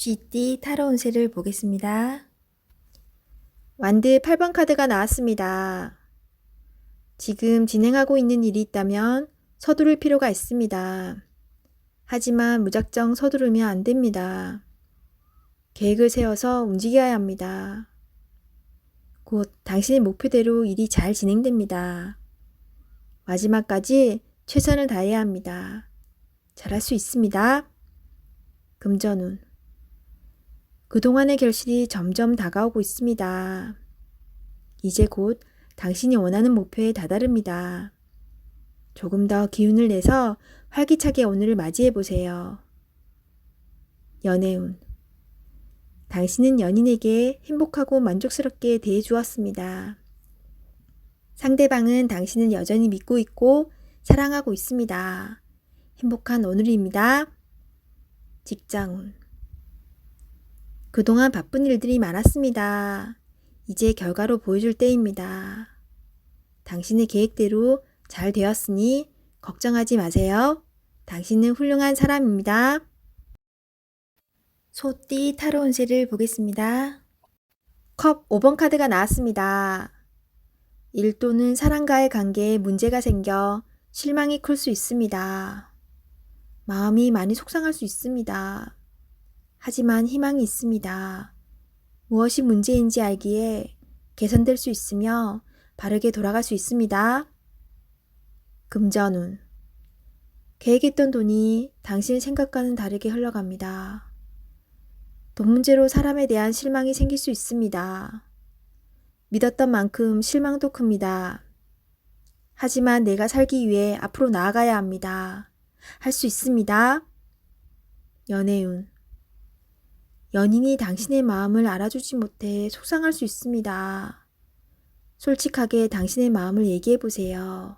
쥐띠 타로 운세를 보겠습니다. 완드 8번 카드가 나왔습니다. 지금 진행하고 있는 일이 있다면 서두를 필요가 있습니다. 하지만 무작정 서두르면 안 됩니다. 계획을 세워서 움직여야 합니다. 곧 당신의 목표대로 일이 잘 진행됩니다. 마지막까지 최선을 다해야 합니다. 잘할 수 있습니다. 금전운. 그동안의 결실이 점점 다가오고 있습니다. 이제 곧 당신이 원하는 목표에 다다릅니다. 조금 더 기운을 내서 활기차게 오늘을 맞이해 보세요. 연애운. 당신은 연인에게 행복하고 만족스럽게 대해 주었습니다. 상대방은 당신을 여전히 믿고 있고 사랑하고 있습니다. 행복한 오늘입니다. 직장운. 그동안 바쁜 일들이 많았습니다. 이제 결과로 보여줄 때입니다. 당신의 계획대로 잘 되었으니 걱정하지 마세요. 당신은 훌륭한 사람입니다. 소띠 타로 운세를 보겠습니다. 컵 5번 카드가 나왔습니다. 일 또는 사람과의 관계에 문제가 생겨 실망이 클 수 있습니다. 마음이 많이 속상할 수 있습니다. 하지만 희망이 있습니다. 무엇이 문제인지 알기에 개선될 수 있으며 바르게 돌아갈 수 있습니다. 금전운. 계획했던 돈이 당신의 생각과는 다르게 흘러갑니다. 돈 문제로 사람에 대한 실망이 생길 수 있습니다. 믿었던 만큼 실망도 큽니다. 하지만 내가 살기 위해 앞으로 나아가야 합니다. 할 수 있습니다. 연애운. 연인이 당신의 마음을 알아주지 못해 속상할 수 있습니다. 솔직하게 당신의 마음을 얘기해 보세요.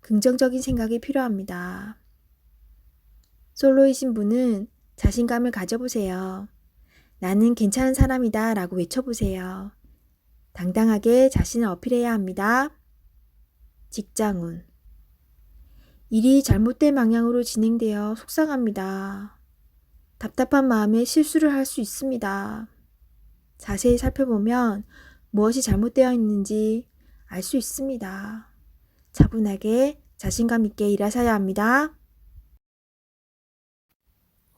긍정적인 생각이 필요합니다. 솔로이신 분은 자신감을 가져보세요. 나는 괜찮은 사람이다 라고 외쳐보세요. 당당하게 자신을 어필해야 합니다. 직장운. 일이 잘못된 방향으로 진행되어 속상합니다. 답답한 마음에 실수를 할 수 있습니다. 자세히 살펴보면 무엇이 잘못되어 있는지 알 수 있습니다. 차분하게 자신감 있게 일하셔야 합니다.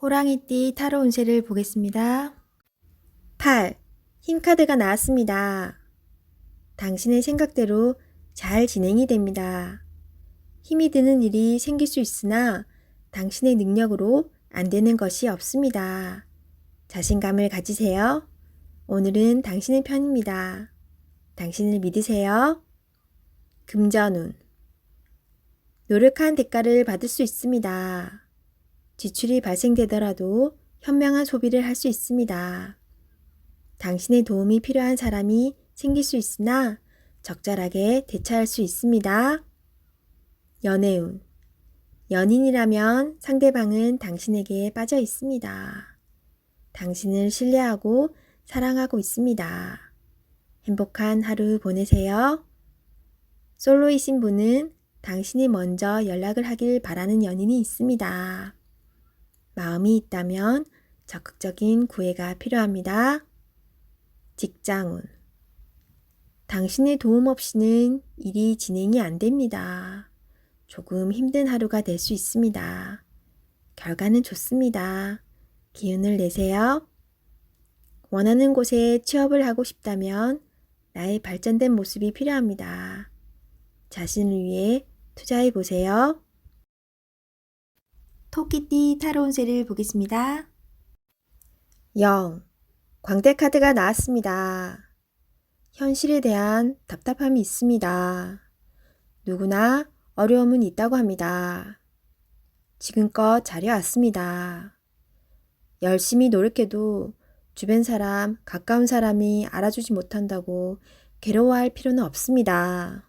호랑이띠 타로 운세를 보겠습니다. 8. 흰 카드가 나왔습니다. 당신의 생각대로 잘 진행이 됩니다. 힘이 드는 일이 생길 수 있으나 당신의 능력으로 안 되는 것이 없습니다. 자신감을 가지세요. 오늘은 당신의 편입니다. 당신을 믿으세요. 금전운. 노력한 대가를 받을 수 있습니다. 지출이 발생되더라도 현명한 소비를 할 수 있습니다. 당신의 도움이 필요한 사람이 생길 수 있으나 적절하게 대처할 수 있습니다. 연애운. 연인이라면 상대방은 당신에게 빠져 있습니다. 당신을 신뢰하고 사랑하고 있습니다. 행복한 하루 보내세요. 솔로이신 분은 당신이 먼저 연락을 하길 바라는 연인이 있습니다. 마음이 있다면 적극적인 구애가 필요합니다. 직장운. 당신의 도움 없이는 일이 진행이 안 됩니다. 조금 힘든 하루가 될 수 있습니다. 결과는 좋습니다. 기운을 내세요. 원하는 곳에 취업을 하고 싶다면 나의 발전된 모습이 필요합니다. 자신을 위해 투자해 보세요. 토끼띠 타로 운세를 보겠습니다. 0. 광대 카드가 나왔습니다. 현실에 대한 답답함이 있습니다. 누구나 어려움은 있다고 합니다. 지금껏 잘해왔습니다. 열심히 노력해도 주변 사람, 가까운 사람이 알아주지 못한다고 괴로워할 필요는 없습니다.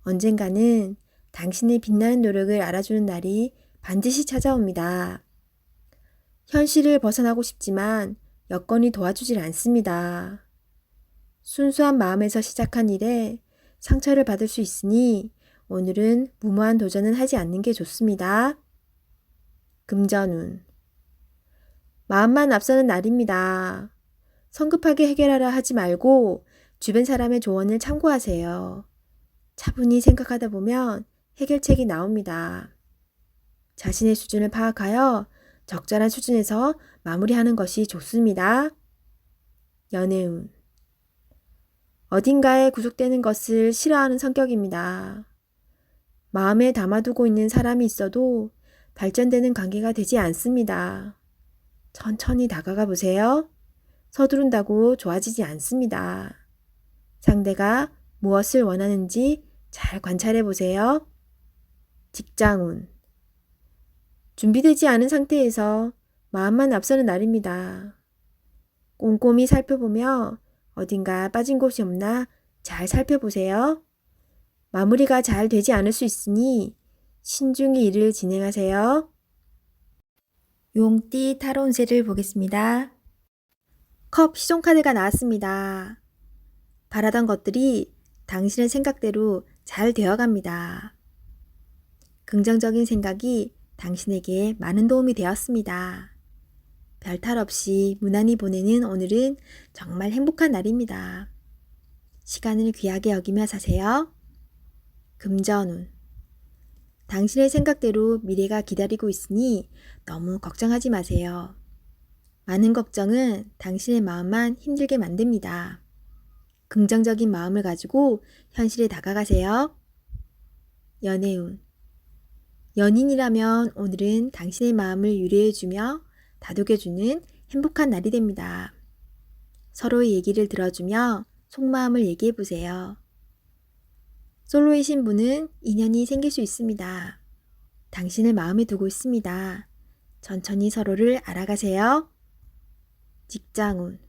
언젠가는 당신의 빛나는 노력을 알아주는 날이 반드시 찾아옵니다. 현실을 벗어나고 싶지만 여건이 도와주질 않습니다. 순수한 마음에서 시작한 일에 상처를 받을 수 있으니 오늘은 무모한 도전은 하지 않는 게 좋습니다. 금전운. 마음만 앞서는 날입니다. 성급하게 해결하려 하지 말고 주변 사람의 조언을 참고하세요. 차분히 생각하다 보면 해결책이 나옵니다. 자신의 수준을 파악하여 적절한 수준에서 마무리하는 것이 좋습니다. 연애운. 어딘가에 구속되는 것을 싫어하는 성격입니다. 마음에 담아두고 있는 사람이 있어도 발전되는 관계가 되지 않습니다. 천천히 다가가 보세요. 서두른다고 좋아지지 않습니다. 상대가 무엇을 원하는지 잘 관찰해 보세요. 직장운. 준비되지 않은 상태에서 마음만 앞서는 날입니다. 꼼꼼히 살펴보며 어딘가 빠진 곳이 없나 잘 살펴보세요. 마무리가 잘 되지 않을 수 있으니 신중히 일을 진행하세요. 용띠 타로 운세를 보겠습니다. 컵 시종카드가 나왔습니다. 바라던 것들이 당신의 생각대로 잘 되어갑니다. 긍정적인 생각이 당신에게 많은 도움이 되었습니다. 별탈 없이 무난히 보내는 오늘은 정말 행복한 날입니다. 시간을 귀하게 여기며 사세요. 금전운. 당신의 생각대로 미래가 기다리고 있으니 너무 걱정하지 마세요. 많은 걱정은 당신의 마음만 힘들게 만듭니다. 긍정적인 마음을 가지고 현실에 다가가세요. 연애운. 연인이라면 오늘은 당신의 마음을 유래해주며 다독여주는 행복한 날이 됩니다. 서로의 얘기를 들어주며 속마음을 얘기해보세요. 솔로이신 분은 인연이 생길 수 있습니다. 당신을 마음에 두고 있습니다. 천천히 서로를 알아가세요. 직장운.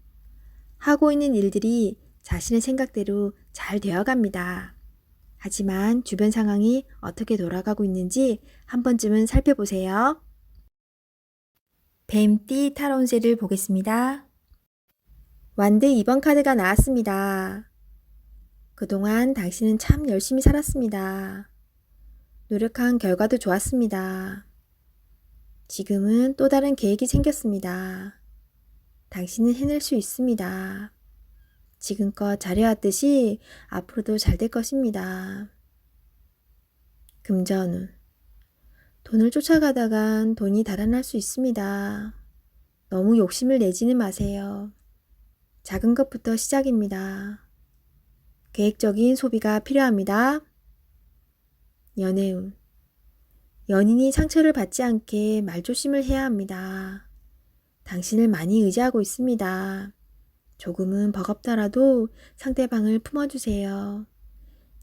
하고 있는 일들이 자신의 생각대로 잘 되어갑니다. 하지만 주변 상황이 어떻게 돌아가고 있는지 한 번쯤은 살펴보세요. 뱀띠 타로 운세를 보겠습니다. 완드 2번 카드가 나왔습니다. 그동안 당신은 참 열심히 살았습니다. 노력한 결과도 좋았습니다. 지금은 또 다른 계획이 생겼습니다. 당신은 해낼 수 있습니다. 지금껏 잘해왔듯이 앞으로도 잘 될 것입니다. 금전운. 돈을 쫓아가다간 돈이 달아날 수 있습니다. 너무 욕심을 내지는 마세요. 작은 것부터 시작입니다. 계획적인 소비가 필요합니다. 연애운. 연인이 상처를 받지 않게 말조심을 해야 합니다. 당신을 많이 의지하고 있습니다. 조금은 버겁더라도 상대방을 품어주세요.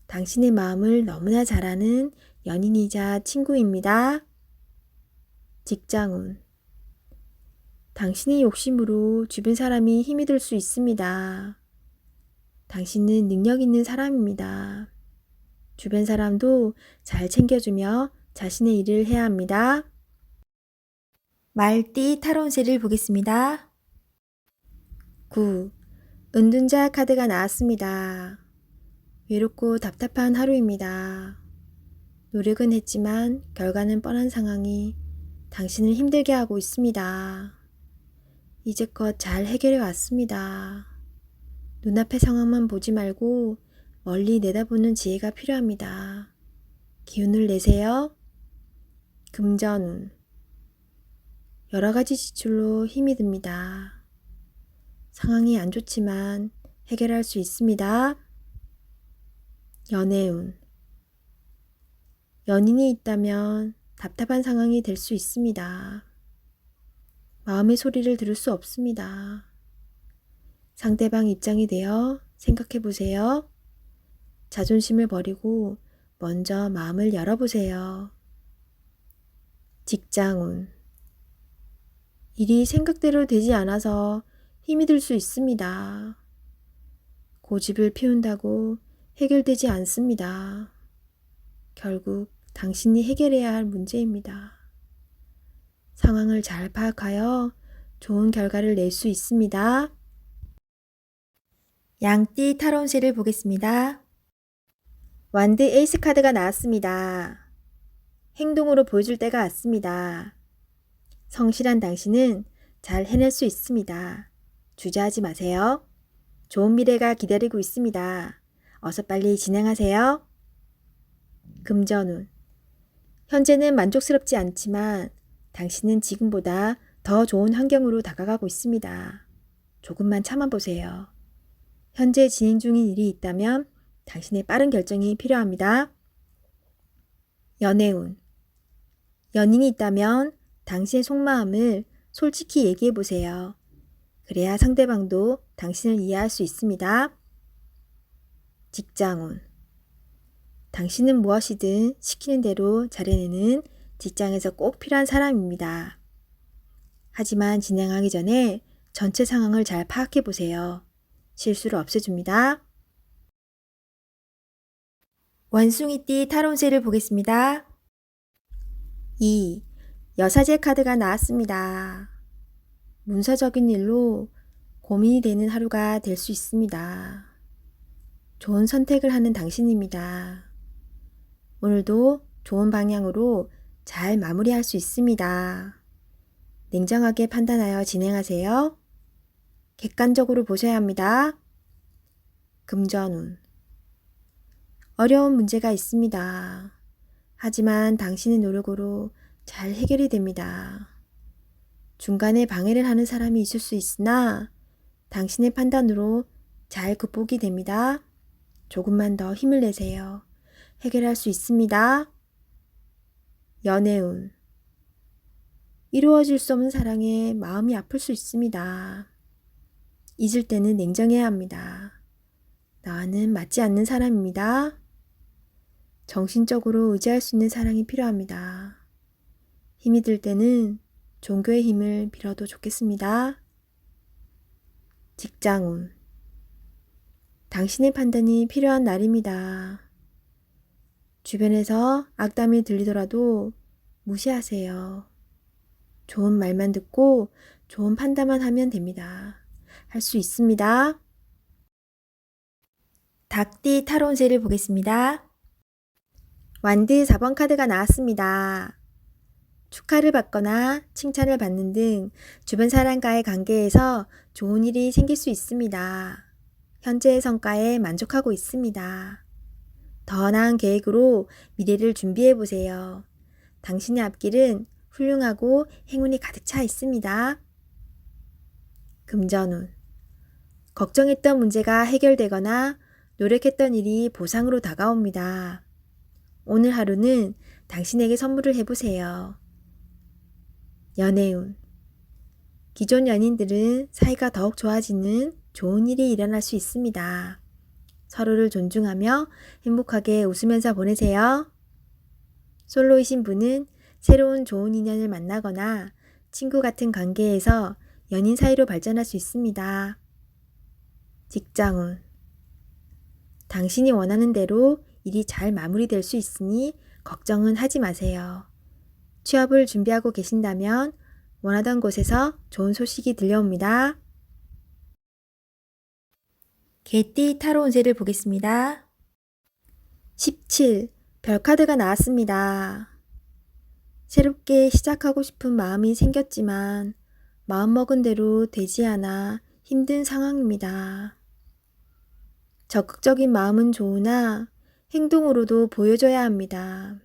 당신의 마음을 너무나 잘 아는 연인이자 친구입니다. 직장운. 당신의 욕심으로 주변 사람이 힘이 들 수 있습니다. 당신은 능력 있는 사람입니다. 주변 사람도 잘 챙겨주며 자신의 일을 해야 합니다. 말띠 타로 운세를 보겠습니다. 9. 은둔자 카드가 나왔습니다. 외롭고 답답한 하루입니다. 노력은 했지만 결과는 뻔한 상황이 당신을 힘들게 하고 있습니다. 이제껏 잘 해결해 왔습니다. 눈앞의 상황만 보지 말고 멀리 내다보는 지혜가 필요합니다. 기운을 내세요. 금전운. 여러 가지 지출로 힘이 듭니다. 상황이 안 좋지만 해결할 수 있습니다. 연애운. 연인이 있다면 답답한 상황이 될 수 있습니다. 마음의 소리를 들을 수 없습니다. 상대방 입장이 되어 생각해 보세요. 자존심을 버리고 먼저 마음을 열어보세요. 직장운. 일이 생각대로 되지 않아서 힘이 들 수 있습니다. 고집을 피운다고 해결되지 않습니다. 결국 당신이 해결해야 할 문제입니다. 상황을 잘 파악하여 좋은 결과를 낼 수 있습니다. 양띠 타로 운세를 보겠습니다. 완드 에이스 카드가 나왔습니다. 행동으로 보여줄 때가 왔습니다. 성실한 당신은 잘 해낼 수 있습니다. 주저하지 마세요. 좋은 미래가 기다리고 있습니다. 어서 빨리 진행하세요. 금전운. 현재는 만족스럽지 않지만 당신은 지금보다 더 좋은 환경으로 다가가고 있습니다. 조금만 참아보세요. 현재 진행 중인 일이 있다면 당신의 빠른 결정이 필요합니다. 연애운. 연인이 있다면 당신의 속마음을 솔직히 얘기해보세요. 그래야 상대방도 당신을 이해할 수 있습니다. 직장운. 당신은 무엇이든 시키는 대로 잘해내는 직장에서 꼭 필요한 사람입니다. 하지만 진행하기 전에 전체 상황을 잘 파악해 보세요. 실수를 없애줍니다. 원숭이띠 타로운세를 보겠습니다. 2. 여사제 카드가 나왔습니다. 문서적인 일로 고민이 되는 하루가 될 수 있습니다. 좋은 선택을 하는 당신입니다. 오늘도 좋은 방향으로 잘 마무리할 수 있습니다. 냉정하게 판단하여 진행하세요. 객관적으로 보셔야 합니다. 금전운. 어려운 문제가 있습니다. 하지만 당신의 노력으로 잘 해결이 됩니다. 중간에 방해를 하는 사람이 있을 수 있으나 당신의 판단으로 잘 극복이 됩니다. 조금만 더 힘을 내세요. 해결할 수 있습니다. 연애운. 이루어질 수 없는 사랑에 마음이 아플 수 있습니다. 잊을 때는 냉정해야 합니다. 나와는 맞지 않는 사람입니다. 정신적으로 의지할 수 있는 사랑이 필요합니다. 힘이 들 때는 종교의 힘을 빌어도 좋겠습니다. 직장운. 당신의 판단이 필요한 날입니다. 주변에서 악담이 들리더라도 무시하세요. 좋은 말만 듣고 좋은 판단만 하면 됩니다. 할 수 있습니다. 닭띠 타로운세를 보겠습니다. 완드 4번 카드가 나왔습니다. 축하를 받거나 칭찬을 받는 등 주변 사람과의 관계에서 좋은 일이 생길 수 있습니다. 현재의 성과에 만족하고 있습니다. 더 나은 계획으로 미래를 준비해 보세요. 당신의 앞길은 훌륭하고 행운이 가득 차 있습니다. 금전운. 걱정했던 문제가 해결되거나 노력했던 일이 보상으로 다가옵니다. 오늘 하루는 당신에게 선물을 해보세요. 연애운. 기존 연인들은 사이가 더욱 좋아지는 좋은 일이 일어날 수 있습니다. 서로를 존중하며 행복하게 웃으면서 보내세요. 솔로이신 분은 새로운 좋은 인연을 만나거나 친구 같은 관계에서 연인 사이로 발전할 수 있습니다. 직장운. 당신이 원하는 대로 일이 잘 마무리될 수 있으니 걱정은 하지 마세요. 취업을 준비하고 계신다면 원하던 곳에서 좋은 소식이 들려옵니다. 개띠 타로운세를 보겠습니다. 17. 별카드가 나왔습니다. 새롭게 시작하고 싶은 마음이 생겼지만 마음먹은 대로 되지 않아 힘든 상황입니다. 적극적인 마음은 좋으나 행동으로도 보여줘야 합니다.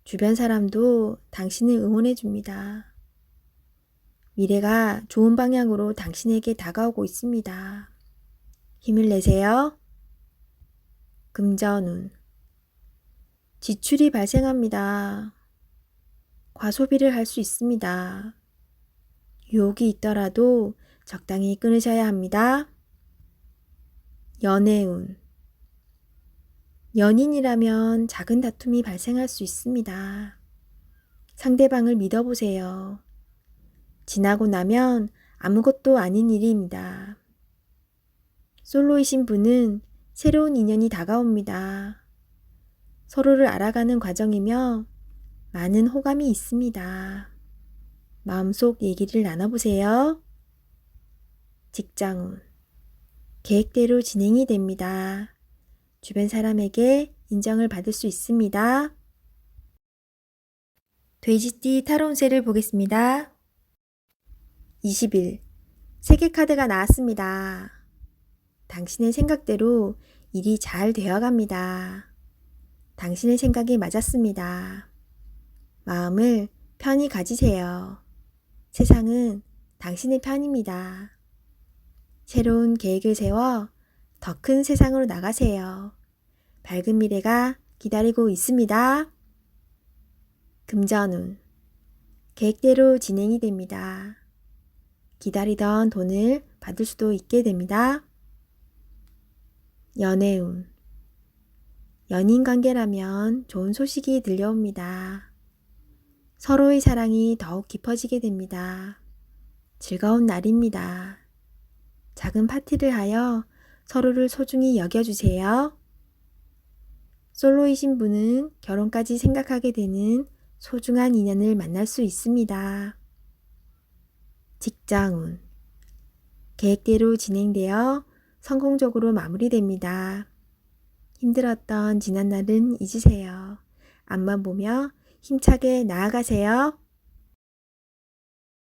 주변 사람도 당신을 응원해 줍니다. 미래가 좋은 방향으로 당신에게 다가오고 있습니다. 힘을 내세요. 금전운. 지출이 발생합니다. 과소비를 할 수 있습니다. 유혹이 있더라도 적당히 끊으셔야 합니다. 연애운. 연인이라면 작은 다툼이 발생할 수 있습니다. 상대방을 믿어보세요. 지나고 나면 아무것도 아닌 일입니다. 솔로이신 분은 새로운 인연이 다가옵니다. 서로를 알아가는 과정이며 많은 호감이 있습니다. 마음속 얘기를 나눠보세요. 직장운. 계획대로 진행이 됩니다. 주변 사람에게 인정을 받을 수 있습니다. 돼지띠 타로운세를 보겠습니다. 20일, 세계 카드가 나왔습니다. 당신의 생각대로 일이 잘 되어갑니다. 당신의 생각이 맞았습니다. 마음을 편히 가지세요. 세상은 당신의 편입니다. 새로운 계획을 세워 더 큰 세상으로 나가세요. 밝은 미래가 기다리고 있습니다. 금전운, 계획대로 진행이 됩니다. 기다리던 돈을 받을 수도 있게 됩니다. 연애운, 연인 관계라면 좋은 소식이 들려옵니다. 서로의 사랑이 더욱 깊어지게 됩니다. 즐거운 날입니다. 작은 파티를 하여 서로를 소중히 여겨주세요. 솔로이신 분은 결혼까지 생각하게 되는 소중한 인연을 만날 수 있습니다. 직장운, 계획대로 진행되어 성공적으로 마무리됩니다. 힘들었던 지난날은 잊으세요. 앞만 보며 힘차게 나아가세요.